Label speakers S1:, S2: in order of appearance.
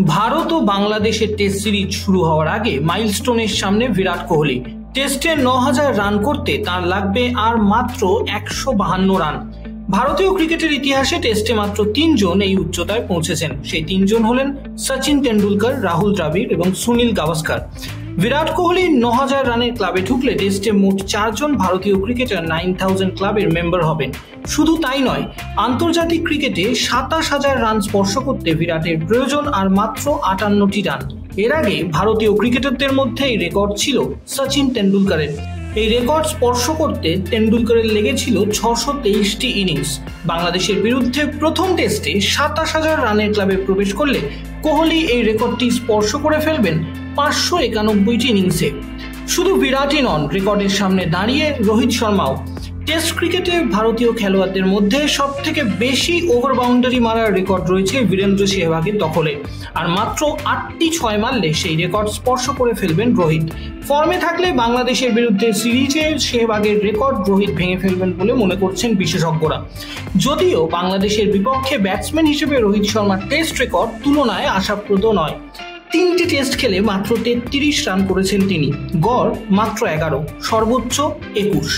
S1: ভারত ও বাংলাদেশের test series শুরু হওয়ার আগে মাইলস্টোনের সামনে বিরাট কোহলি। টেস্টে ৯,০০০ রান করতে তার লাগবে আর মাত্র ১৫২ রান। ভারতীয় ক্রিকেটের ইতিহাসে টেস্টে মাত্র ৩ জন এই উচ্চতায় পৌঁছেছেন। সেই ৩ জন হলেন সচিন তেন্ডুলকর, রাহুল দ্রাবিড় এবং সুনীল গাভাস্কার। বিরাট কোহলি ৯,০০০ রানের ক্লাবে ঢুকলে টেস্টে মোট ৪ জন ভারতীয় ক্রিকেটার ৯,০০০ ক্লাবের মেম্বার হবেন। শুধু তাই নয়, আন্তর্জাতিক ক্রিকেটে ২৭,০০০ রান স্পর্শ করতে বিরাটের প্রয়োজন আর মাত্র ৫৮টি রান। এর আগে ভারতীয় ক্রিকেটারদের মধ্যে এই রেকর্ড ছিল সচিন তেন্ডুলকরের। এই রেকর্ড স্পর্শ করতে তেন্ডুলকরের লেগেছিল ৬২৩টি ইনিংস। বাংলাদেশের বিরুদ্ধে প্রথম টেস্টে ২৭,০০০ রানের ক্লাবে প্রবেশ করলে কোহলি এই রেকর্ডটি স্পর্শ করে ফেলবেন ৫৯১টি ইনিংসে। শুধু বিরাটই নন, রেকর্ডের সামনে দাঁড়িয়ে রোহিত শর্মাও। টেস্ট ক্রিকেটে ভারতীয় খেলোয়াড়দের মধ্যে সব থেকে বেশি ওভার বাউন্ডারি মারার রেকর্ড রয়েছে বীরেন্দ্র সেহবাগের দখলে, আর মাত্র ৮টি ৬ মারলে সেই রেকর্ড স্পর্শ করে ফেলবেন রোহিত। ফর্মে থাকলে বাংলাদেশের বিরুদ্ধে সিরিজে সেহবাগের রেকর্ড রোহিত ভেঙে ফেলবেন বলে মনে করছেন বিশেষজ্ঞরা। যদিও বাংলাদেশের বিপক্ষে ব্যাটসম্যান হিসেবে রোহিত শর্মার টেস্ট রেকর্ড তুলনায় আশাপ্রদ নয়। ৩টি টেস্ট খেলে মাত্র ৩৩ রান করেছেন তিনি, গড় মাত্র ১১, সর্বোচ্চ ২১।